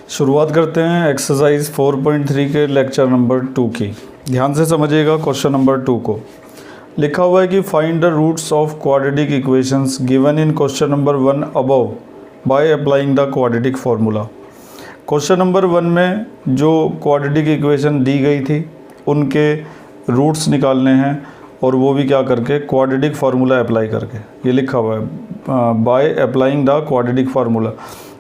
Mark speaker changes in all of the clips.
Speaker 1: शुरुआत करते हैं एक्सरसाइज 4.3 के लेक्चर नंबर 2 की। ध्यान से समझिएगा क्वेश्चन नंबर 2 को। लिखा हुआ है कि find the roots of quadratic equations given in question number 1 above by applying the quadratic formula. Question number 1 में जो क्वाड्रेटिक इक्वेशन दी गई थी उनके रूट्स निकालने हैं, और वो भी क्या करके, क्वाड्रेटिक फार्मूला अप्लाई करके। ये लिखा हुआ है bye applying the quadratic formula,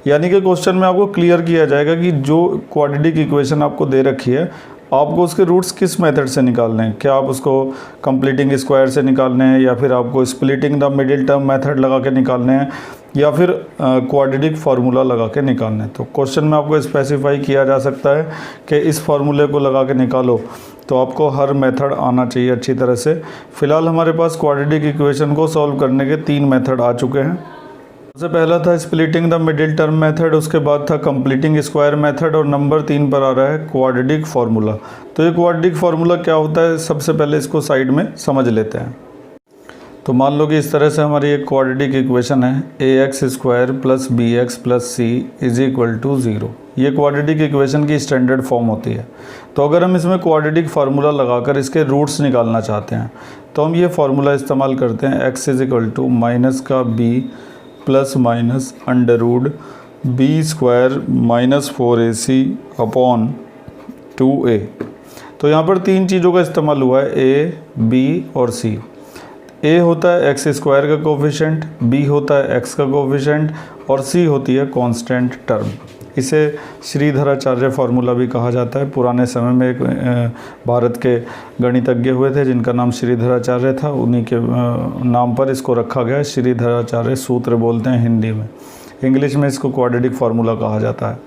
Speaker 1: यानी कि क्वेश्चन में आपको क्लियर किया जाएगा कि जो क्वाड्रेटिक इक्वेशन आपको दे रखी है आपको उसके रूट्स किस मेथड से निकालने हैं। क्या आप उसको कंप्लीटिंग स्क्वायर से निकालने हैं, या फिर आपको splitting the middle term method लगा के निकालने हैं, या फिर क्वाड्रेटिक फार्मूला लगा के निकालने हैं। तो क्वेश्चन में आपको स्पेसिफाई किया जा सकता है कि इस फार्मूले को लगा के निकालो, तो आपको हर मेथड आना चाहिए अच्छी तरह से। फ़िलहाल हमारे पास क्वाड्रेटिक इक्वेशन को सॉल्व करने के 3 मेथड आ चुके हैं। सबसे पहला था splitting the middle term method, उसके बाद था कंप्लीटिंग स्क्वायर मेथड, और नंबर 3 पर आ रहा है क्वाड्रेटिक फार्मूला। तो ये क्वाड्रेटिक फार्मूला क्या होता है, सबसे पहले इसको साइड में समझ लेते हैं। तो मान लो कि इस तरह से हमारी एक क्वाड्रेटिक इक्वेशन है ax² + bx + c = 0। ये क्वाड्रेटिक इक्वेशन की स्टैंडर्ड फॉर्म होती है। तो अगर हम इसमें क्वाड्रेटिक फार्मूला लगाकर इसके रूट्स निकालना चाहते हैं तो हम ये फार्मूला इस्तेमाल करते हैं, x = -b ± √b² - 4ac / 2a। तो यहाँ पर 3 चीज़ों का इस्तेमाल हुआ है, a, b और c। a होता है x² का कोफिशिएंट, b होता है x का कोफिशिएंट, और c होती है कांस्टेंट टर्म। इसे श्रीधराचार्य फार्मूला भी कहा जाता है। पुराने समय में एक भारत के गणितज्ञ हुए थे जिनका नाम श्रीधराचार्य था, उन्हीं के नाम पर इसको रखा गया। श्रीधराचार्य सूत्र बोलते हैं हिंदी में, इंग्लिश में इसको क्वाड्रेटिक फार्मूला कहा जाता है।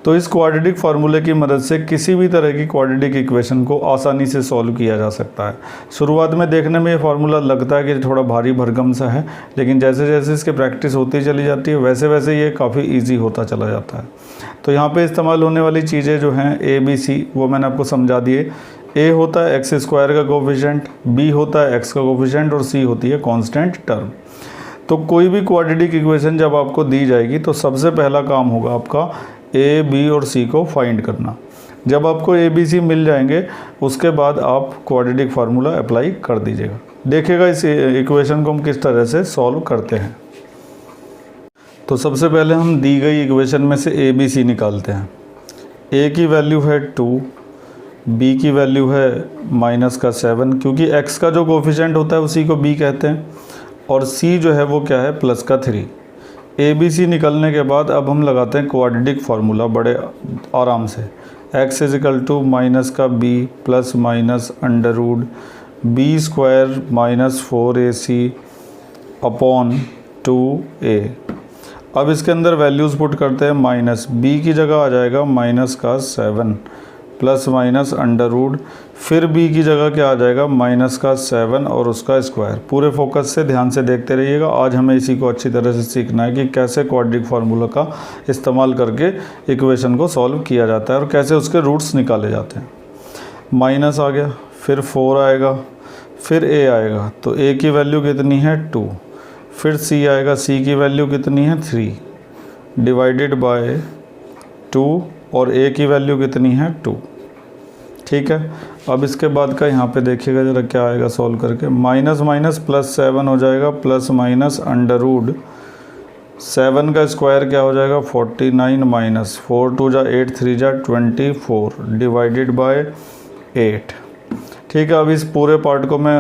Speaker 1: तो इस क्वाड्रेटिक फार्मूले की मदद से किसी भी तरह की क्वाड्रेटिक इक्वेशन को आसानी से सॉल्व किया जा सकता है। शुरुआत में देखने में ये फार्मूला लगता है कि थोड़ा भारी भरकम सा है, लेकिन जैसे जैसे इसकी प्रैक्टिस होती चली जाती है वैसे वैसे ये काफ़ी इजी होता चला जाता है। तो यहाँ पे इस्तेमाल होने वाली चीज़ें जो हैं a, b, c, वो मैंने आपको समझा दिए। a होता है x² का कोफिशिएंट, b होता है x का कोफिशिएंट, और c होती है कांस्टेंट टर्म। तो कोई भी क्वाड्रेटिक इक्वेशन जब आपको दी जाएगी तो सबसे पहला काम होगा आपका a, b और c को फाइंड करना। जब आपको a, b, c मिल जाएंगे उसके बाद आप क्वाड्रेटिक फार्मूला अप्लाई कर दीजिएगा। देखिएगा इस इक्वेशन को हम किस तरह से सॉल्व करते हैं। तो सबसे पहले हम दी गई इक्वेशन में से a, b, c निकालते हैं। a की वैल्यू है 2, b की वैल्यू है -7, क्योंकि x का जो कोफिशिएंट होता है उसी को b कहते हैं, और c जो है वो क्या है, +3। a, b, c निकलने के बाद अब हम लगाते हैं क्वाड्रेटिक फार्मूला बड़े आराम से। x = -b ± √b² - 4ac / 2a। अब इसके अंदर वैल्यूज़ पुट करते हैं। माइनस b की जगह आ जाएगा -7 ± √, फिर b की जगह क्या आ जाएगा, -7 और उसका स्क्वायर। पूरे फोकस से ध्यान से देखते रहिएगा। आज हमें इसी को अच्छी तरह से सीखना है कि कैसे क्वाड्रेटिक फार्मूला का इस्तेमाल करके इक्वेशन को सॉल्व किया जाता है और कैसे उसके रूट्स निकाले जाते हैं। माइनस आ गया, फिर 4 आएगा, फिर a आएगा, तो a की वैल्यू कितनी है 2, फिर c आएगा, c की वैल्यू कितनी है 3 डिवाइडेड बाय 2, और a की वैल्यू कितनी है 2। ठीक है, अब इसके बाद का यहाँ पे देखिएगा ज़रा क्या आएगा सॉल्व करके। माइनस +7 हो जाएगा, ±√ 7 का स्क्वायर क्या हो जाएगा 49 - 4 2 = 8 3 = 24 डिवाइडेड बाय 8। ठीक है, अब इस पूरे पार्ट को मैं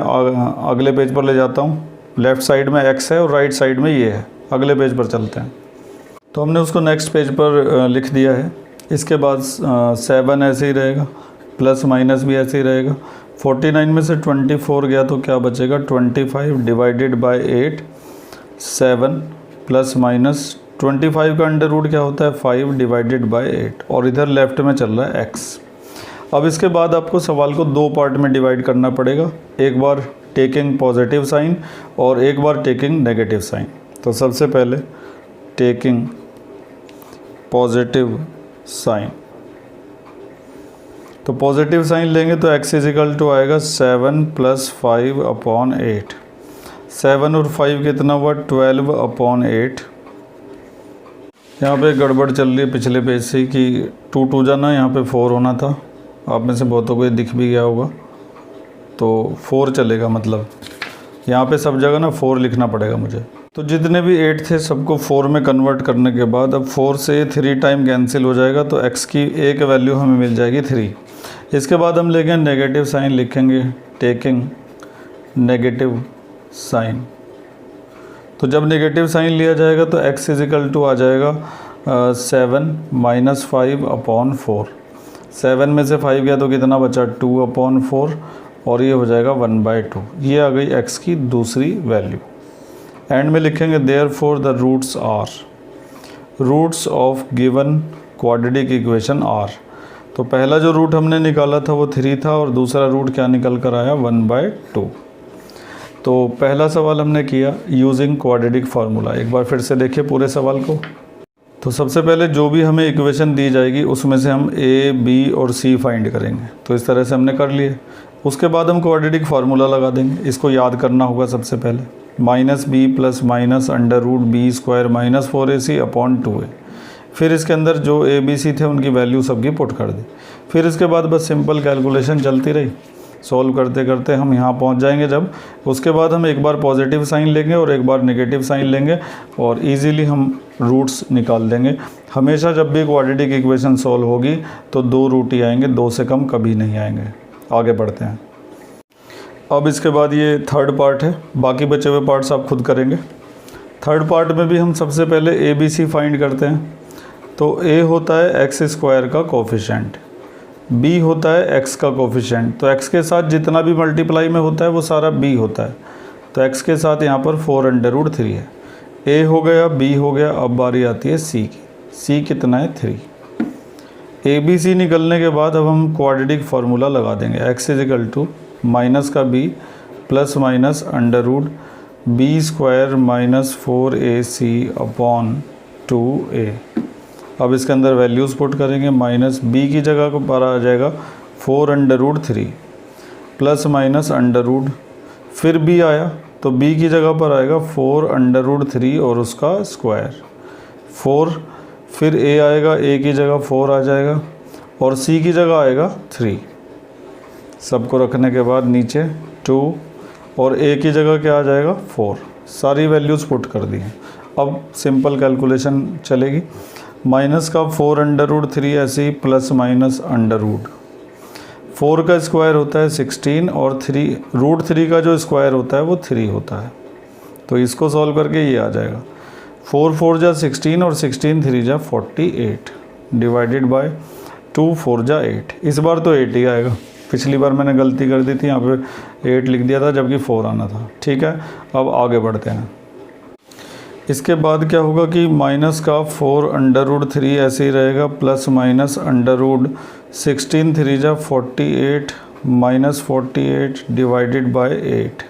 Speaker 1: अगले पेज पर ले जाता हूँ। लेफ़्ट साइड में x है और राइट साइड में ये है। अगले पेज पर चलते हैं। तो हमने उसको नेक्स्ट पेज पर लिख दिया है। इसके बाद 7 ऐसे ही रहेगा, प्लस माइनस भी ऐसे ही रहेगा। 49 में से 24 गया तो क्या बचेगा 25 डिवाइडेड बाय 8। 7 प्लस माइनस 25 का अंडर रूट क्या होता है 5 डिवाइडेड बाय 8, और इधर लेफ्ट में चल रहा है x। अब इसके बाद आपको सवाल को 2 पार्ट में डिवाइड करना पड़ेगा, एक बार टेकिंग पॉजिटिव साइन और एक बार टेकिंग नेगेटिव साइन। तो सबसे पहले टेकिंग पॉजिटिव साइन, तो पॉजिटिव साइन लेंगे तो x = आएगा 7 + 5/8। 7 और 5 कितना हुआ 12/8। यहाँ पे गड़बड़ चल रही है पिछले पेज से कि 2 2 जा ना, यहाँ पे 4 होना था। आप में से बहुतों को ये दिख भी गया होगा, तो 4 चलेगा, मतलब यहाँ पे सब जगह ना 4 लिखना पड़ेगा मुझे। तो जितने भी 8 थे सबको 4 में कन्वर्ट करने के बाद अब 4 से 3 टाइम कैंसिल हो जाएगा, तो x की एक वैल्यू हमें मिल जाएगी 3। इसके बाद हम लेंगे नेगेटिव साइन, लिखेंगे टेकिंग नेगेटिव साइन। तो जब नेगेटिव साइन लिया जाएगा तो x इजिकल टू आ जाएगा 7 - 5 अपॉन 4। 7 में से 5 गया तो कितना बचा, 2 अपॉन 4, और ये हो जाएगा 1/2। ये आ गई x की दूसरी वैल्यू। एंड में लिखेंगे therefore the roots are, roots of given quadratic equation are. तो पहला जो रूट हमने निकाला था वो 3 था, और दूसरा रूट क्या निकल कर आया, 1/2। तो पहला सवाल हमने किया यूजिंग क्वाड्रेटिक फार्मूला। एक बार फिर से देखिए पूरे सवाल को। तो सबसे पहले जो भी हमें इक्वेशन दी जाएगी उसमें से हम a, b और c फाइंड करेंगे। तो इस तरह से हमने कर लिए। उसके बाद हम क्वाड्रेटिक फार्मूला लगा देंगे। इसको याद करना होगा सबसे पहले, -b + -√b² - 4ac upon 2a। फिर इसके अंदर जो a, b, c थे उनकी वैल्यू सबकी पुट कर दी। फिर इसके बाद बस सिंपल कैलकुलेशन चलती रही, सॉल्व करते करते हम यहाँ पहुँच जाएंगे जब। उसके बाद हम एक बार पॉजिटिव साइन लेंगे और एक बार नेगेटिव साइन लेंगे, और इजीली हम रूट्स निकाल देंगे। हमेशा जब भी क्वाड्रेटिक इक्वेशन सॉल्व होगी तो 2 रूट ही आएंगे, 2 से कम कभी नहीं आएंगे। आगे बढ़ते हैं। अब इसके बाद ये थर्ड पार्ट है, बाकी बचे हुए पार्ट्स आप खुद करेंगे। थर्ड पार्ट में भी हम सबसे पहले ए बी सी फाइंड करते हैं। तो a होता है x² का कोफिशिएंट, b होता है x का कोफिशिएंट। तो x के साथ जितना भी मल्टीप्लाई में होता है वो सारा b होता है। तो x के साथ यहाँ पर 4√3 है। a हो गया, b हो गया, अब बारी आती है c की। c कितना है, 3। a b c निकलने के बाद अब हम क्वाड्रेटिक फार्मूला लगा देंगे। x इजिकल टू माइनस का b plus minus √b² - 4ac upon 2a। अब इसके अंदर वैल्यूज़ पुट करेंगे। माइनस b की जगह को पर आ जाएगा 4√3 प्लस माइनस अंडर, फिर b आया तो b की जगह पर आएगा 4√3 और उसका स्क्वायर 4। फिर a आएगा, a की जगह 4 आ जाएगा, और c की जगह आएगा 3। सबको रखने के बाद नीचे 2 और a की जगह क्या आ जाएगा, 4। सारी वैल्यूज़ पुट कर दी हैं। अब सिंपल कैलकुलेशन चलेगी। माइनस का 4√3 ऐसे ही, प्लस माइनस अंडर, 4 का स्क्वायर होता है 16 और √3 का जो स्क्वायर होता है वो 3 होता है। तो इसको सॉल्व करके ये आ जाएगा 4 4 जा 16 और 16 3 जा 48 डिवाइडेड बाय 2 4 जा 8। इस बार तो 8 ही आएगा, पिछली बार मैंने गलती कर दी थी, यहाँ पे 8 लिख दिया था जबकि 4 आना था। ठीक है, अब आगे बढ़ते हैं। इसके बाद क्या होगा कि माइनस का 4√3 ऐसे ही रहेगा, प्लस माइनस √16 3 जा 48 - 48 डिवाइडेड बाय 8।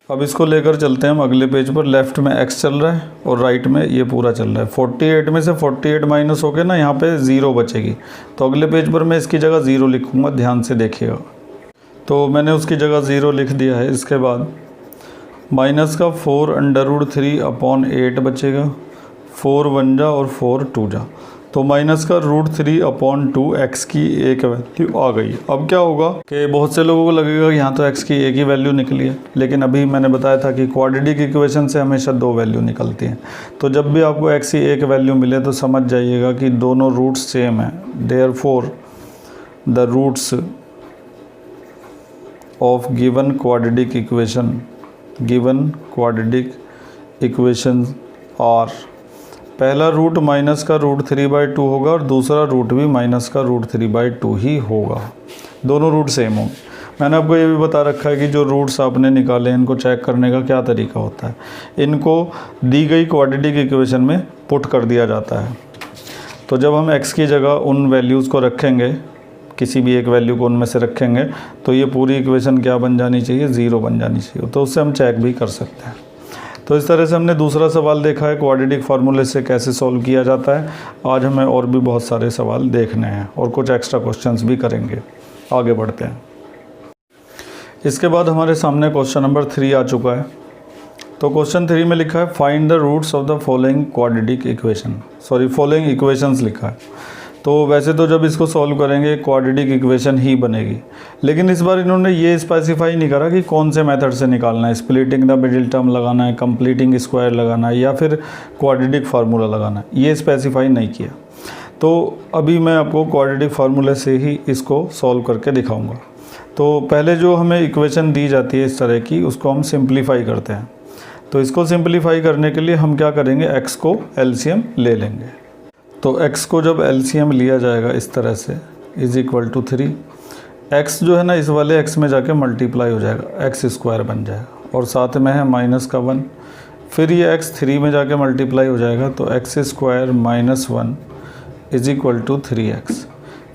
Speaker 1: अब इसको लेकर चलते हैं हम अगले पेज पर। लेफ़्ट में x चल रहा है और राइट में ये पूरा चल रहा है। 48 में से 48 माइनस हो के ना यहाँ पे 0 बचेगी, तो अगले पेज पर मैं इसकी जगह 0 लिखूँगा, ध्यान से देखिएगा। तो मैंने उसकी जगह 0 लिख दिया है। इसके बाद माइनस का 4√3 अपॉन 8 बचेगा, 4 1 जा और 4 2 जा। तो माइनस का √3 अपॉन 2 x की एक वैल्यू आ गई। अब क्या होगा कि बहुत से लोगों को लगेगा कि यहाँ तो x की एक ही वैल्यू निकली है, लेकिन अभी मैंने बताया था कि क्वाड्रेटिक इक्वेशन से हमेशा 2 वैल्यू निकलती हैं। तो जब भी आपको x की एक वैल्यू मिले तो समझ जाइएगा कि दोनों रूट्स सेम हैं। Therefore the roots of given quadratic equation are, पहला रूट माइनस का √3/2 होगा और दूसरा रूट भी माइनस का √3/2 ही होगा। दोनों रूट सेम होंगे। मैंने आपको ये भी बता रखा है कि जो रूट्स आपने निकाले इनको चेक करने का क्या तरीका होता है। इनको दी गई क्वाड्रेटिक इक्वेशन में पुट कर दिया जाता है। तो जब हम x की जगह उन वैल्यूज़ को रखेंगे, किसी भी एक वैल्यू को उनमें से रखेंगे, तो ये पूरी इक्वेशन क्या बन जानी चाहिए, 0 बन जानी चाहिए। तो उससे हम चेक भी कर सकते हैं। तो इस तरह से हमने दूसरा सवाल देखा है क्वाड्रेटिक फार्मूले से कैसे सॉल्व किया जाता है। आज हमें और भी बहुत सारे सवाल देखने हैं और कुछ एक्स्ट्रा क्वेश्चंस भी करेंगे। आगे बढ़ते हैं। इसके बाद हमारे सामने क्वेश्चन नंबर 3 आ चुका है। तो क्वेश्चन 3 में लिखा है find the roots of the following quadratic equation, following equations लिखा है। तो वैसे तो जब इसको सॉल्व करेंगे क्वाड्रेटिक इक्वेशन ही बनेगी, लेकिन इस बार इन्होंने ये स्पेसिफाई नहीं करा कि कौन से मेथड से निकालना है, स्प्लिटिंग द मिडिल टर्म लगाना है, कंप्लीटिंग स्क्वायर लगाना है या फिर क्वाड्रेटिक फार्मूला लगाना है, ये स्पेसिफाई नहीं किया। तो अभी मैं आपको क्वाड्रेटिक फार्मूले से ही इसको सॉल्व करके दिखाऊंगा। तो पहले जो हमें इक्वेशन दी जाती है इस तरह की, उसको हम सिंप्लीफाई करते हैं। तो इसको सिंप्लीफाई करने के लिए हम क्या करेंगे, x को एलसीएम ले लेंगे। तो x को जब एलसीएम लिया जाएगा इस तरह से इज इक्वल टू 3, x जो है ना इस वाले x में जाके मल्टीप्लाई हो जाएगा, x स्क्वायर बन जाएगा और साथ में है माइनस का 1, फिर ये x 3 में जाके मल्टीप्लाई हो जाएगा तो x square minus 1 is equal to 3x।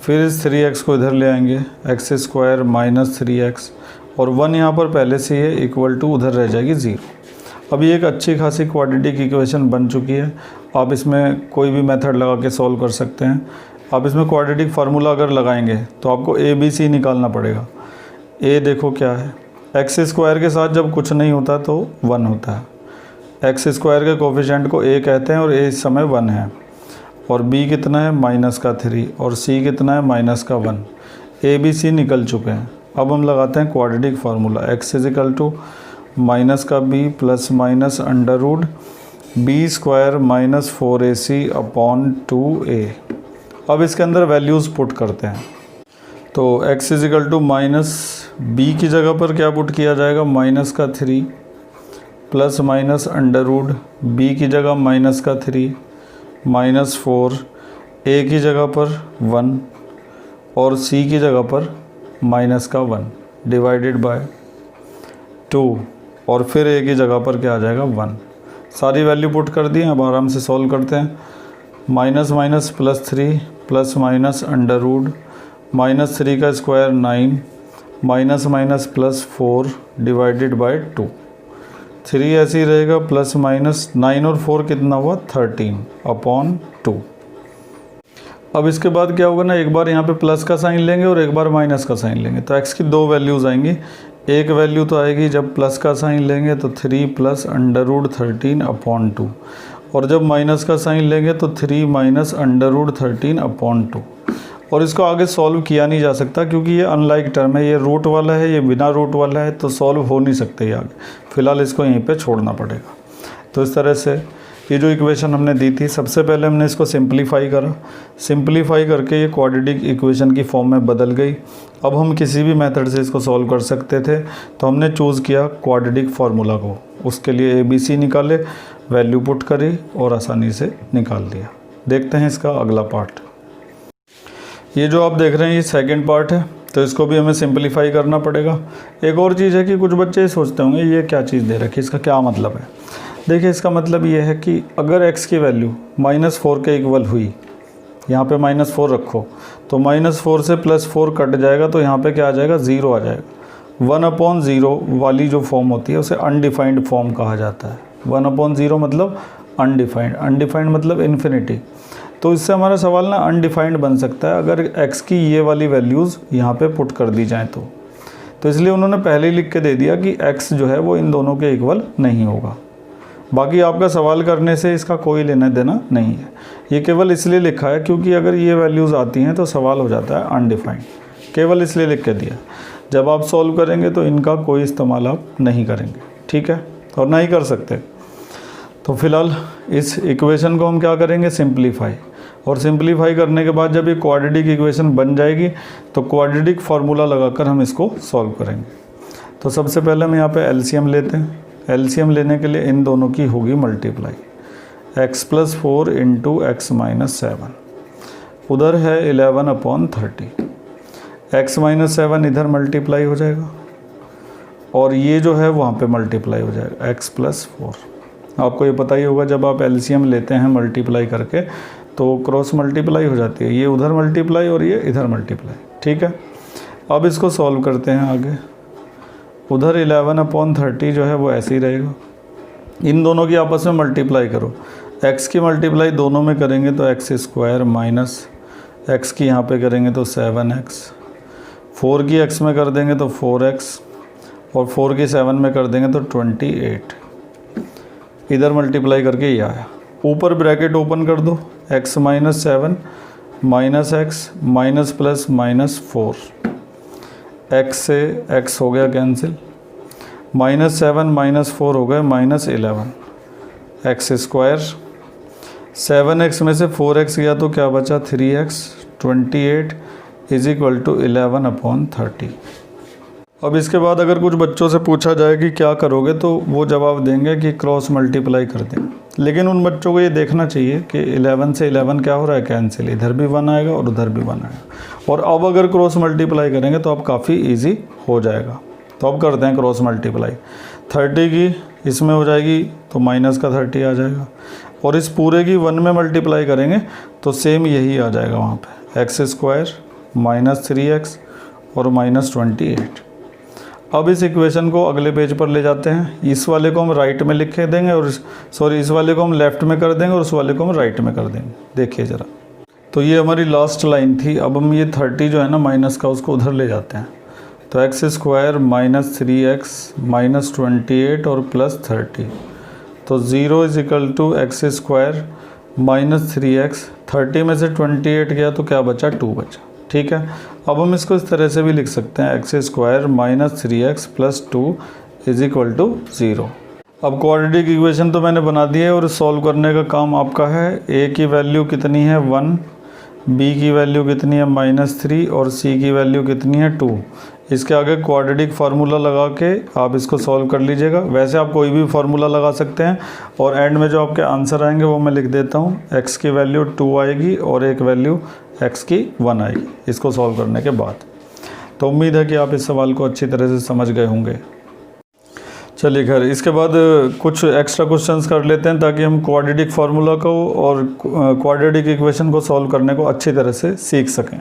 Speaker 1: फिर इस 3x को इधर ले आएंगे, x स्क्वायर माइनस 3x और 1 यहाँ पर पहले से है इक्वल टू उधर रह जाएगी 0। अभी एक अच्छी खासी क्वाड्रेटिक इक्वेशन बन चुकी है। आप इसमें कोई भी मेथड लगा के सॉल्व कर सकते हैं। आप इसमें क्वाड्रेटिक फार्मूला अगर लगाएंगे तो आपको ए बी सी निकालना पड़ेगा। ए देखो क्या है, एक्स स्क्वायर के साथ जब कुछ नहीं होता तो 1 होता है। एक्स स्क्वायर के कोफिशिएंट को ए कहते हैं और ए इस समय 1 है। और बी कितना है, माइनस का 3 और सी कितना है, माइनस का 1। ए बी सी निकल चुके हैं। अब हम लगाते हैं quadratic formula, x is equal to minus का b plus minus under root b square minus 4ac upon 2a। अब इसके अंदर वैल्यूज़ पुट करते हैं। तो x is equal to minus B की जगह पर क्या पुट किया जाएगा, माइनस का 3 plus minus under root B की जगह माइनस का 3 माइनस 4, a की जगह पर 1 और c की जगह पर माइनस का 1 डिवाइडेड बाय 2 और फिर a की जगह पर क्या आ जाएगा 1। सारी वैल्यू पुट कर दी। अब आराम से सॉल्व करते हैं। Minus minus plus 3 plus minus under root minus 3 का square 9 minus minus plus 4 divided by 2। 3 ऐसे ही रहेगा प्लस माइनस 9 और 4 कितना हुआ 13 अपॉन 2। अब इसके बाद क्या होगा ना, एक बार यहाँ पे प्लस का साइन लेंगे और एक बार माइनस का साइन लेंगे तो x की 2 वैल्यूज़ आएंगी। एक वैल्यू तो आएगी जब प्लस का साइन लेंगे तो 3 प्लस अंडर रूट 13 अपॉन 2 और जब माइनस का साइन लेंगे तो 3 माइनस अंडर रूट 13 अपॉन 2। और इसको आगे सॉल्व किया नहीं जा सकता क्योंकि ये अनलाइक टर्म है, ये रूट वाला है, ये बिना रूट वाला है, तो सॉल्व हो नहीं सकते ये आगे। फ़िलहाल इसको यहीं पे छोड़ना पड़ेगा। तो इस तरह से ये जो इक्वेशन हमने दी थी, सबसे पहले हमने इसको सिंप्लीफाई करा। सिंप्लीफाई करके ये क्वाड्रेटिक इक्वेशन की फॉर्म में बदल गई। अब हम किसी भी मेथड से इसको सॉल्व कर सकते थे, तो हमने चूज़ किया क्वाड्रेटिक फार्मूला को। उसके लिए ABC निकाले, वैल्यू पुट करी और आसानी से निकाल दिया। देखते हैं इसका अगला पार्ट। ये जो आप देख रहे हैं ये सेकंड पार्ट है, तो इसको भी हमें सिंप्लीफाई करना पड़ेगा। एक और चीज़ है कि कुछ बच्चे सोचते होंगे ये क्या चीज़ दे रखी, इसका क्या मतलब है। देखिए इसका मतलब ये है कि अगर x की वैल्यू -4 के इक्वल हुई, यहाँ पे -4 रखो तो -4 से +4 कट जाएगा तो यहाँ पे क्या आ जाएगा, 0 आ जाएगा। 1/0 वाली जो फॉर्म होती है उसे अनडिफाइंड फॉर्म कहा जाता है। 1/0 मतलब अनडिफाइंड, अनडिफाइंड मतलब इन्फिनिटी। तो इससे हमारा सवाल ना अनडिफाइंड बन सकता है अगर x की ये वाली वैल्यूज़ यहाँ पे पुट कर दी जाएँ तो इसलिए उन्होंने पहले ही लिख के दे दिया कि x जो है वो इन दोनों के इक्वल नहीं होगा। बाकी आपका सवाल करने से इसका कोई लेना देना नहीं है। ये केवल इसलिए लिखा है क्योंकि अगर ये वैल्यूज़ आती हैं तो सवाल हो जाता है अनडिफाइंड, केवल इसलिए लिख के दिया। जब आप सॉल्व करेंगे तो इनका कोई इस्तेमाल आप नहीं करेंगे, ठीक है, और ना ही कर सकते। तो फिलहाल इस इक्वेशन को हम क्या करेंगे, सिंप्लीफाई। और सिंप्लीफाई करने के बाद जब ये क्वाड्रेटिक इक्वेशन बन जाएगी तो क्वाड्रेटिक फार्मूला लगाकर हम इसको सॉल्व करेंगे। तो सबसे पहले हम यहाँ पे एलसीएम लेते हैं। एलसीएम लेने के लिए इन दोनों की होगी मल्टीप्लाई, x + 4 × x - 7, उधर है 11/30। x - 7 इधर मल्टीप्लाई हो जाएगा और ये जो है वहाँ पे मल्टीप्लाई हो जाएगा x + 4। आपको ये पता ही होगा जब आप एलसीएम लेते हैं मल्टीप्लाई करके तो क्रॉस मल्टीप्लाई हो जाती है, ये उधर मल्टीप्लाई और ये इधर मल्टीप्लाई, ठीक है। अब इसको सॉल्व करते हैं आगे। उधर 11/30 जो है वो ऐसे ही रहेगा। इन दोनों की आपस में मल्टीप्लाई करो, x की मल्टीप्लाई दोनों में करेंगे तो x² माइनस x की यहाँ पे करेंगे तो 7x, 4 की x में कर देंगे तो 4x और 4 की 7 में कर देंगे तो 28। इधर मल्टीप्लाई करके ये आया। ऊपर ब्रैकेट ओपन कर दो, x minus 7 minus x minus plus minus 4, x से x हो गया कैंसिल, माइनस 7 माइनस 4 हो गए माइनस 11, एक्स स्क्वायर, 7x में से 4x गया तो क्या बचा 3x, 28 इज इक्वल टू 11/30। अब इसके बाद अगर कुछ बच्चों से पूछा जाए कि क्या करोगे तो वो जवाब देंगे कि क्रॉस मल्टीप्लाई कर दें, लेकिन उन बच्चों को ये देखना चाहिए कि 11 से 11 क्या हो रहा है कैंसिल, इधर भी 1 आएगा और उधर भी 1 आएगा। और अब अगर क्रॉस मल्टीप्लाई करेंगे तो अब काफ़ी इजी हो जाएगा। तो अब करते हैं क्रॉस मल्टीप्लाई। 30 की इसमें हो जाएगी तो माइनस का 30 आ जाएगा, और इस पूरे की 1 में मल्टीप्लाई करेंगे तो सेम यही आ जाएगा वहाँ पे, एक्स स्क्वायर माइनस 3x और माइनस 28। अब इस इक्वेशन को अगले पेज पर ले जाते हैं। इस वाले को हम राइट में लिख देंगे और इस वाले को हम लेफ़्ट में कर देंगे और उस वाले को हम राइट में कर देंगे। देखिए ज़रा, तो ये हमारी लास्ट लाइन थी। अब हम ये 30 जो है ना माइनस का, उसको उधर ले जाते हैं। तो x square minus 3x minus 28 और प्लस 30, तो 0 is equal to X square minus 3x, 30 में से 28 गया तो क्या बचा 2 बचा। ठीक है, अब हम इसको इस तरह से भी लिख सकते हैं, X square minus 3x plus 2 is equal to 0। अब क्वाड्रेटिक इक्वेशन तो मैंने बना दी है और सॉल्व करने का काम आपका है। a की वैल्यू कितनी है 1, b की वैल्यू कितनी है -3 और c की वैल्यू कितनी है 2। इसके आगे क्वाड्रेटिक फार्मूला लगा के आप इसको सॉल्व कर लीजिएगा। वैसे आप कोई भी फार्मूला लगा सकते हैं और एंड में जो आपके आंसर आएंगे वो मैं लिख देता हूँ। x की वैल्यू 2 आएगी और एक वैल्यू x की 1 आएगी इसको सॉल्व करने के बाद। तो उम्मीद है कि आप इस सवाल को अच्छी तरह से समझ गए होंगे। चलिए खैर, इसके बाद कुछ एक्स्ट्रा क्वेश्चंस कर लेते हैं ताकि हम क्वाड्रेटिक फार्मूला को और क्वाड्रेटिक इक्वेशन को सॉल्व करने को अच्छी तरह से सीख सकें।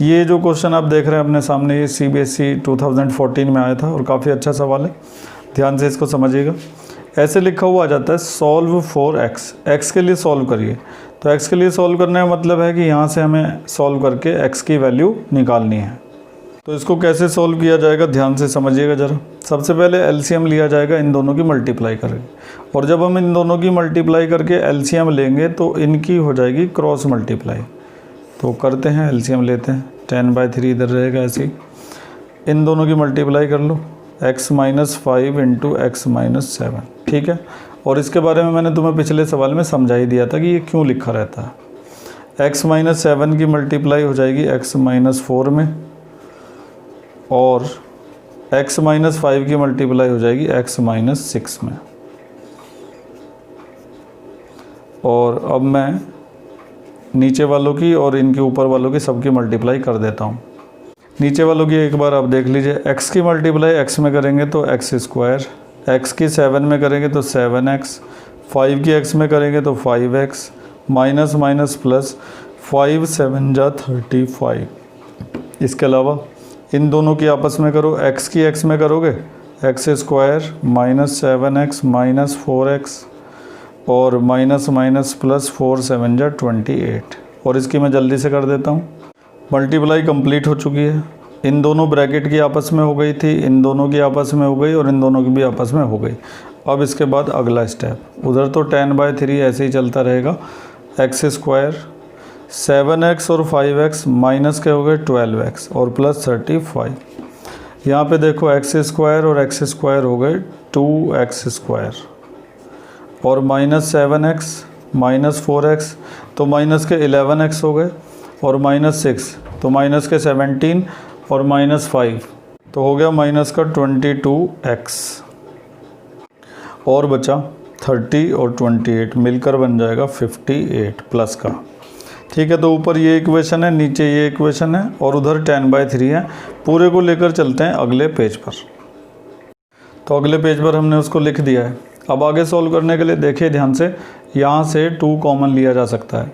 Speaker 1: ये जो क्वेश्चन आप देख रहे हैं अपने सामने, ये CBSE 2014 में आया था और काफ़ी अच्छा सवाल है, ध्यान से इसको समझिएगा। ऐसे लिखा हुआ आ जाता है सॉल्व फॉर x के लिए सॉल्व करिए। तो x के लिए सॉल्व करने का मतलब है कि यहाँ से हमें सॉल्व करके x की वैल्यू निकालनी है। तो इसको कैसे सॉल्व किया जाएगा ध्यान से समझिएगा ज़रा। सबसे पहले LCM लिया जाएगा, इन दोनों की मल्टीप्लाई करेंगे, और जब हम इन दोनों की मल्टीप्लाई करके LCM लेंगे तो इनकी हो जाएगी क्रॉस मल्टीप्लाई। तो करते हैं, LCM लेते हैं, 10/3 इधर रहेगा ऐसे ही। इन दोनों की मल्टीप्लाई कर लो, x minus 5 into x minus 7। ठीक है, और इसके बारे में मैंने तुम्हें पिछले सवाल में समझा ही दिया था कि ये क्यों लिखा रहता है। x माइनस 7 की मल्टीप्लाई हो जाएगी x माइनस 4 में, और x माइनस 5 की मल्टीप्लाई हो जाएगी x माइनस 6 में। और अब मैं नीचे वालों की और इनके ऊपर वालों की सबकी मल्टीप्लाई कर देता हूँ। नीचे वालों की एक बार आप देख लीजिए, x की मल्टीप्लाई x में करेंगे तो एक्स स्क्वायर, x की 7 में करेंगे तो 7x, 5 की x में करेंगे तो 5x, माइनस माइनस प्लस, 5 7 जा 35। इसके अलावा इन दोनों की आपस में करो, x की x में करोगे x square minus 7x minus 4x और माइनस माइनस प्लस 4 7 जा 28। और इसकी मैं जल्दी से कर देता हूँ। मल्टीप्लाई कंप्लीट हो चुकी है। इन दोनों ब्रैकेट की आपस में हो गई थी, इन दोनों की आपस में हो गई और इन दोनों की भी आपस में हो गई। अब इसके बाद अगला स्टेप, उधर तो 10/3 ऐसे ही चलता रहेगा। एक्स स्क्वायर 7x और 5x माइनस के हो गए 12x और प्लस 35। यहाँ पे देखो एक्स स्क्वायर और एक्स स्क्वायर हो गए 2x स्क्वायर, और माइनस 7x माइनस 4x तो माइनस के 11x हो गए, और माइनस 6 तो माइनस के 17 और माइनस 5 तो हो गया माइनस का 22x, और बचा 30 और 28 मिलकर बन जाएगा 58 प्लस का। ठीक है, तो ऊपर ये इक्वेशन है, नीचे ये इक्वेशन है और उधर 10/3 है। पूरे को लेकर चलते हैं अगले पेज पर। तो अगले पेज पर हमने उसको लिख दिया है। अब आगे सॉल्व करने के लिए देखिए ध्यान से, यहाँ से 2 कॉमन लिया जा सकता है,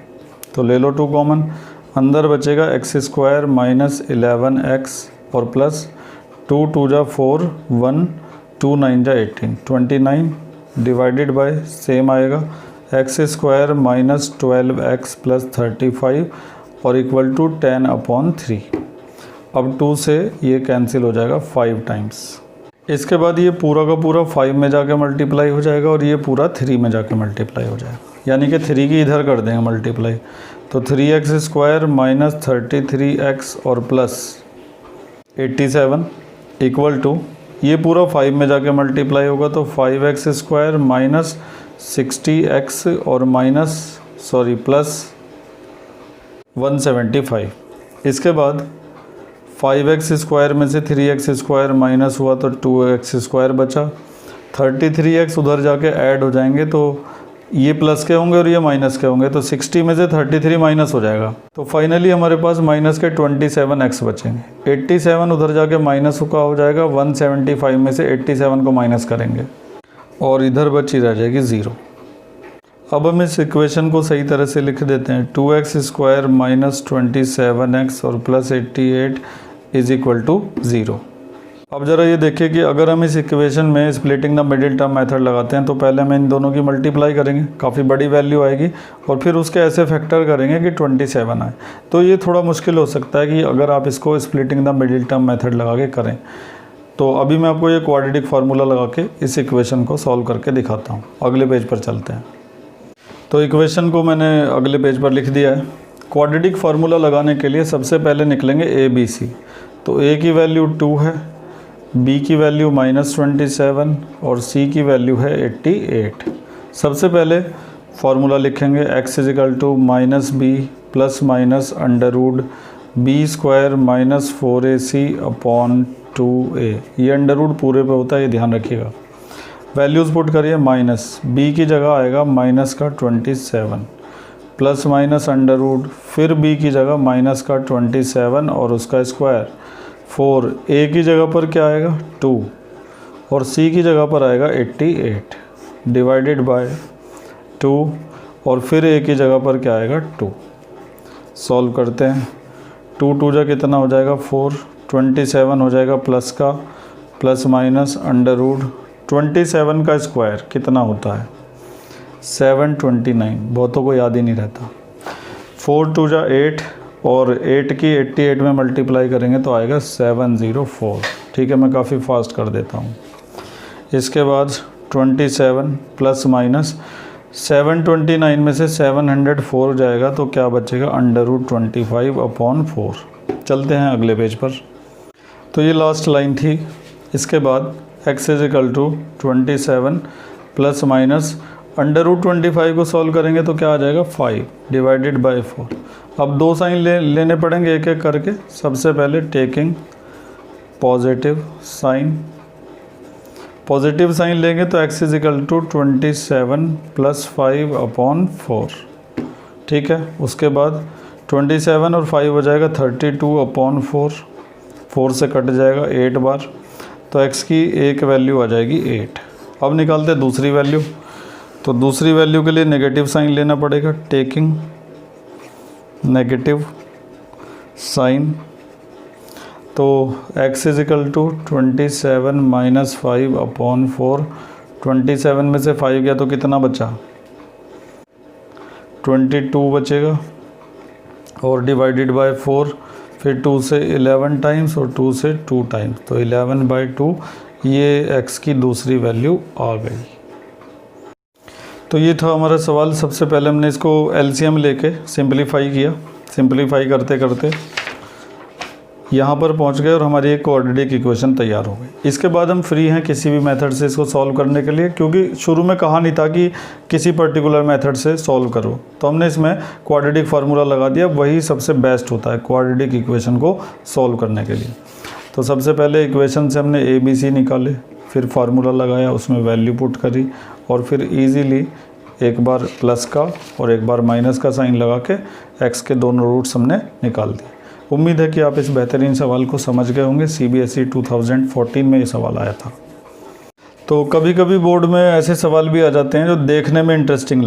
Speaker 1: तो ले लो 2 कॉमन। अंदर बचेगा एक्स स्क्वायर माइनस 11x और प्लस 2 2 जा 4 1 2 9 जा 18 29 डिवाइडेड बाय सेम आएगा x square minus 12x plus 35 और इक्वल टू 10/3। अब 2 से ये कैंसिल हो जाएगा 5 टाइम्स। इसके बाद ये पूरा का पूरा 5 में जाके मल्टीप्लाई हो जाएगा और ये पूरा 3 में जाके मल्टीप्लाई हो जाएगा, यानी कि 3 की इधर कर देंगे मल्टीप्लाई। तो 3x² माइनस 33x और प्लस 87 इक्वल टू ये पूरा 5 में जाके मल्टीप्लाई होगा तो 5x² माइनस 60x और प्लस 175। इसके बाद 5x² में से 3x² माइनस हुआ तो 2x² बचा। 33x उधर जाके ऐड हो जाएंगे तो ये प्लस के होंगे और ये माइनस के होंगे, तो 60 में से 33 माइनस हो जाएगा। तो फाइनली हमारे पास माइनस के 27x बचेंगे। 87 उधर जाके माइनस का हो जाएगा, 175 में से 87 को माइनस करेंगे और इधर बची रह जाएगी 0। अब हम इस इक्वेशन को सही तरह से लिख देते हैं। 2x² माइनस 27x और प्लस 88 इज इक्वल टू 0। अब ज़रा ये देखिए कि अगर हम इस इक्वेशन में splitting the middle term method लगाते हैं तो पहले हम इन दोनों की मल्टीप्लाई करेंगे, काफ़ी बड़ी वैल्यू आएगी, और फिर उसके ऐसे फैक्टर करेंगे कि 27 आए। तो ये थोड़ा मुश्किल हो सकता है कि अगर आप इसको splitting the middle term method लगा के करें। तो अभी मैं आपको ये क्वाड्रेटिक फार्मूला लगा के इस इक्वेशन को सॉल्व करके दिखाता हूँ। अगले पेज पर चलते हैं। तो इक्वेशन को मैंने अगले पेज पर लिख दिया है। क्वाड्रेटिक फार्मूला लगाने के लिए सबसे पहले निकलेंगे ABC। तो A की वैल्यू 2 है, B की वैल्यू -27 और C की वैल्यू है 88। सबसे पहले फार्मूला लिखेंगे x = -b plus minus under root b² minus 4ac upon 2a। ये अंडर रूट पूरे पे होता है, ये ध्यान रखिएगा। वैल्यूज़ पुट करिए। माइनस b की जगह आएगा माइनस का 27 प्लस माइनस अंडर रूट, फिर b की जगह माइनस का 27 और उसका स्क्वायर 4। a की जगह पर क्या आएगा 2 और c की जगह पर आएगा 88 डिवाइडेड बाय 2 और फिर a की जगह पर क्या आएगा 2। सॉल्व करते हैं। 2 2 जा कितना हो जाएगा 4, 27 हो जाएगा प्लस का प्लस माइनस अंडर रूट 27 का स्क्वायर कितना होता है 729। बहुतों को याद ही नहीं रहता। 4 2 जा 8 और 8 की 88 में मल्टीप्लाई करेंगे तो आएगा 704। ठीक है, मैं काफ़ी फास्ट कर देता हूँ। इसके बाद 27 प्लस माइनस 729 में से 704 जाएगा तो क्या बचेगा अंडर रूट 25 अपॉन 4। चलते हैं अगले पेज पर। तो ये लास्ट लाइन थी। इसके बाद x = 27 plus minus under root 25 को सॉल्व करेंगे तो क्या आ जाएगा 5 डिवाइडेड बाय 4। अब दो साइन लेने पड़ेंगे एक एक करके। सबसे पहले टेकिंग पॉजिटिव साइन लेंगे तो x = 27 प्लस 5 अपॉन 4। ठीक है, उसके बाद 27 और 5 हो जाएगा 32 अपॉन 4। 4 से कट जाएगा 8 बार, तो x की एक वैल्यू आ जाएगी 8। अब निकालते हैं दूसरी वैल्यू। तो दूसरी वैल्यू के लिए नेगेटिव साइन लेना पड़ेगा। टेकिंग नेगेटिव साइन, तो x = 27 माइनस 5 अपॉन 4। 27 में से 5 गया तो कितना बचा 22 बचेगा और डिवाइडेड बाय 4, फिर 2 से 11 टाइम्स और 2 से 2 टाइम्स, तो 11/2 ये x की दूसरी वैल्यू आ गई। तो ये था हमारा सवाल। सबसे पहले हमने इसको LCM लेके सिंपलीफाई किया। सिंपलीफाई करते करते यहाँ पर पहुँच गए और हमारी एक क्वाड्रेटिक इक्वेशन तैयार हो गई। इसके बाद हम फ्री हैं किसी भी मेथड से इसको सॉल्व करने के लिए, क्योंकि शुरू में कहा नहीं था कि किसी पर्टिकुलर मेथड से सॉल्व करो, तो हमने इसमें क्वाड्रेटिक फार्मूला लगा दिया। वही सबसे बेस्ट होता है क्वाड्रेटिक इक्वेशन को सॉल्व करने के लिए। तो सबसे पहले इक्वेशन से हमने ABC निकाले, फिर फार्मूला लगाया, उसमें वैल्यू पुट करी और फिर ईजीली एक बार प्लस का और एक बार माइनस का साइन लगा के x के दोनों रूट्स हमने निकाल दिए। उम्मीद है कि आप इस बेहतरीन सवाल को समझ गए होंगे। CBSE 2014 में ये सवाल आया था। तो कभी कभी बोर्ड में ऐसे सवाल भी आ जाते हैं जो देखने में इंटरेस्टिंग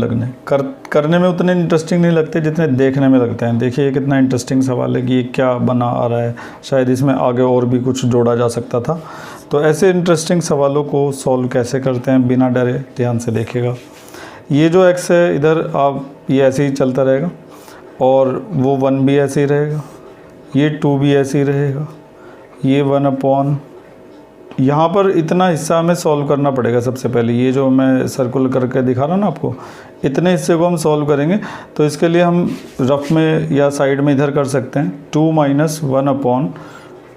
Speaker 1: करने में उतने इंटरेस्टिंग नहीं लगते जितने देखने में लगते हैं। देखिए ये कितना इंटरेस्टिंग सवाल है कि ये क्या बना आ रहा है, शायद इसमें आगे और भी कुछ जोड़ा जा सकता था। तो ऐसे इंटरेस्टिंग सवालों को सॉल्व कैसे करते हैं बिना डरे, ध्यान से देखिएगा। ये जो x है इधर आप ये ऐसे ही चलता रहेगा और वो 1 भी ऐसे ही रहेगा, ये 2 भी ऐसे ही रहेगा, ये 1/2 यहाँ पर इतना हिस्सा हमें सॉल्व करना पड़ेगा सबसे पहले। ये जो मैं सर्कुलर करके दिखा रहा हूँ ना आपको, इतने हिस्से को हम सॉल्व करेंगे। तो इसके लिए हम रफ में या साइड में इधर कर सकते हैं 2 -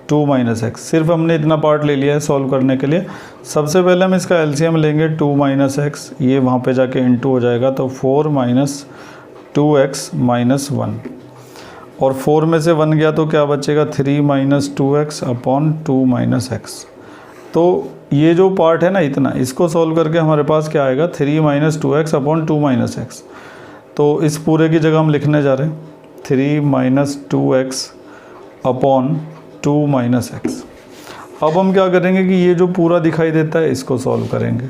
Speaker 1: 1/2 - x। सिर्फ हमने इतना पार्ट ले लिया है सॉल्व करने के लिए। सबसे पहले हम इसका एलसीएम लेंगे 2 - x, ये वहाँ पे जाके इंटू हो जाएगा, तो 4 - 2x - 1, और 4 में से 1 गया तो क्या बचेगा 3 - 2x/2 - x। तो ये जो पार्ट है ना इतना, इसको सॉल्व करके हमारे पास क्या आएगा 3 - 2x/2 - x। तो इस पूरे की जगह हम लिखने जा रहे हैं 3 - 2x/2 - x। अब हम क्या करेंगे कि ये जो पूरा दिखाई देता है इसको सॉल्व करेंगे।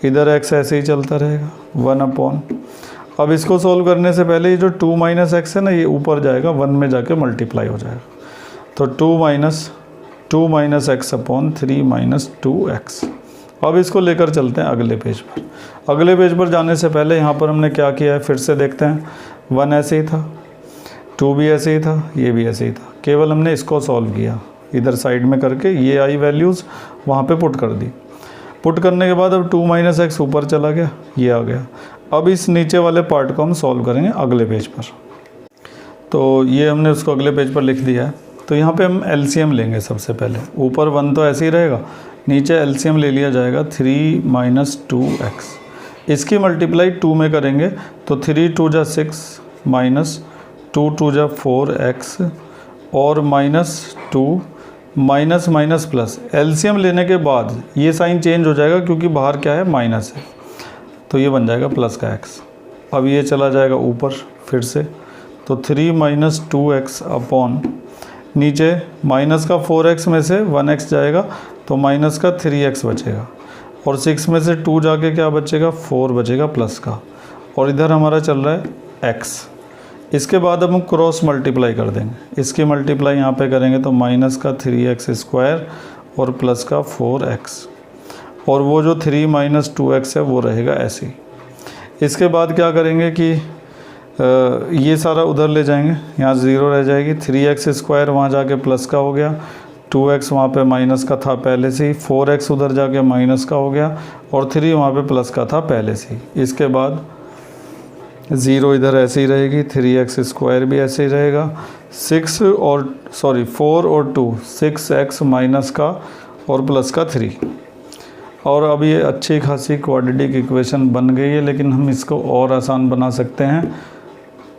Speaker 1: इधर x ऐसे ही चलता रहेगा 1/। अब इसको सॉल्व करने से पहले ये जो 2 - x है ना, ये ऊपर जाएगा 1 में जाके मल्टीप्लाई हो जाएगा। तो 2 - x/3 - 2x। अब इसको लेकर चलते हैं अगले पेज पर। अगले पेज पर जाने से पहले यहाँ पर हमने क्या किया है फिर से देखते हैं। 1 ऐसे ही था, 2 भी ऐसे ही था, ये भी ऐसे ही था, केवल हमने इसको सॉल्व किया इधर साइड में करके, ये आई वैल्यूज़ वहाँ पे पुट कर दी। पुट करने के बाद अब 2 - x ऊपर चला गया, ये आ गया। अब इस नीचे वाले पार्ट को हम सॉल्व करेंगे अगले पेज पर। तो ये हमने उसको अगले पेज पर लिख दिया है। तो यहाँ पे हम एलसीएम लेंगे सबसे पहले। ऊपर 1 तो ऐसे ही रहेगा, नीचे एलसीएम ले लिया जाएगा 3 - 2x। इसकी मल्टीप्लाई 2 में करेंगे तो 3 × 2 = 6 - 2 × 2 = 4x, और -2 माइनस माइनस प्लस। एलसीएम लेने के बाद ये साइन चेंज हो जाएगा क्योंकि बाहर क्या है माइनस है, तो ये बन जाएगा प्लस का x। अब ये चला जाएगा ऊपर फिर से, तो 3 - 2x/, नीचे माइनस का 4x में से 1x जाएगा तो माइनस का 3x बचेगा, और 6 में से 2 जाके क्या बचेगा 4 बचेगा प्लस का, और इधर हमारा चल रहा है x। इसके बाद अब हम क्रॉस मल्टीप्लाई कर देंगे। इसकी मल्टीप्लाई यहाँ पे करेंगे तो माइनस का 3x² और प्लस का 4x, और वो जो 3 - 2x है वो रहेगा ऐसे ही। इसके बाद क्या करेंगे कि ये सारा उधर ले जाएंगे, यहाँ 0 रह जाएगी, 3x² वहाँ जाके प्लस का हो गया, 2x वहाँ पे माइनस का था पहले से ही, 4x उधर जाके माइनस का हो गया, और 3 वहाँ पे प्लस का था पहले से ही। इसके बाद 0 इधर ऐसे ही रहेगी, 3x² भी ऐसे ही रहेगा, 4 और 2 6x माइनस का और प्लस का 3। और अब ये अच्छी खासी क्वाड्रेटिक इक्वेशन बन गई है, लेकिन हम इसको और आसान बना सकते हैं।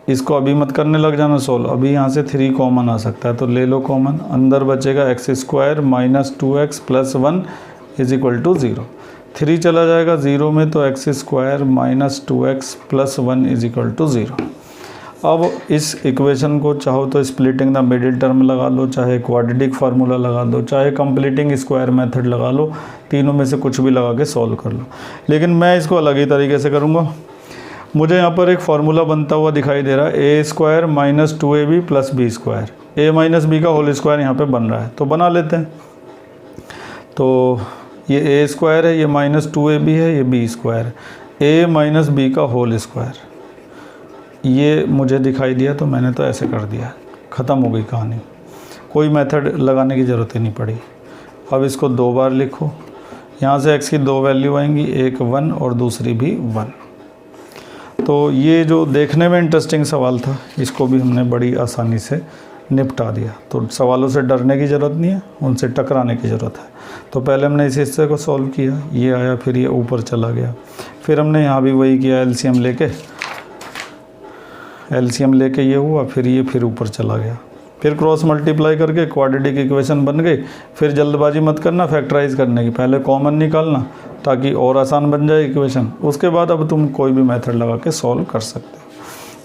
Speaker 1: इसको अभी मत करने लग जाना सोल्व, अभी यहाँ से 3 कॉमन आ सकता है, तो ले लो कॉमन। अंदर बचेगा x² - 2x + 1 = 0। 3 चला जाएगा 0 में, तो x² - 2x + 1 = 0। अब इस इक्वेशन को चाहो तो स्प्लिटिंग द मिडिल टर्म लगा लो, चाहे क्वाड्रेटिक फार्मूला लगा दो, चाहे कंप्लीटिंग स्क्वायर मेथड लगा लो, तीनों में से कुछ भी लगा के सॉल्व कर लो। लेकिन मैं इसको अलग ही तरीके से करूँगा। मुझे यहाँ पर एक फार्मूला बनता हुआ दिखाई दे रहा है, a² - 2ab + b²। a - b का होल स्क्वायर यहाँ पे बन रहा है, तो बना लेते हैं। तो ये a² है, ये -2ab है, ये b²। a - b का होल स्क्वायर, ये मुझे दिखाई दिया तो मैंने तो ऐसे कर दिया, ख़त्म हो गई कहानी, कोई मेथड लगाने की ज़रूरत ही नहीं पड़ी। अब इसको 2 बार लिखो, यहाँ से x की 2 वैल्यू आएंगी, एक 1 और दूसरी भी 1। तो ये जो देखने में इंटरेस्टिंग सवाल था, इसको भी हमने बड़ी आसानी से निपटा दिया। तो सवालों से डरने की ज़रूरत नहीं है, उनसे टकराने की ज़रूरत है। तो पहले हमने इस हिस्से को सॉल्व किया, ये आया, फिर ये ऊपर चला गया, फिर हमने यहाँ भी वही किया, एलसीएम लेके ये हुआ, फिर ये फिर ऊपर चला गया, फिर क्रॉस मल्टीप्लाई करके क्वाड्रेटिक इक्वेशन बन गई। फिर जल्दबाजी मत करना फैक्टराइज करने की, पहले कॉमन निकालना ताकि और आसान बन जाए इक्वेशन। उसके बाद अब तुम कोई भी मेथड लगा के सॉल्व कर सकते हो।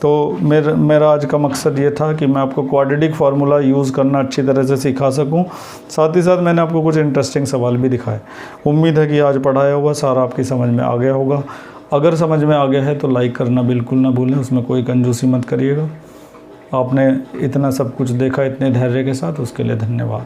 Speaker 1: तो मेरा आज का मकसद ये था कि मैं आपको क्वाड्रेटिक फार्मूला यूज़ करना अच्छी तरह से सिखा सकूं। साथ ही साथ मैंने आपको कुछ इंटरेस्टिंग सवाल भी दिखाए। उम्मीद है कि आज पढ़ाया हुआ सारा आपकी समझ में आ गया होगा। अगर समझ में आ गया है तो लाइक करना बिल्कुल ना भूलें, उसमें कोई कंजूसी मत करिएगा। आपने इतना सब कुछ देखा इतने धैर्य के साथ, उसके लिए धन्यवाद।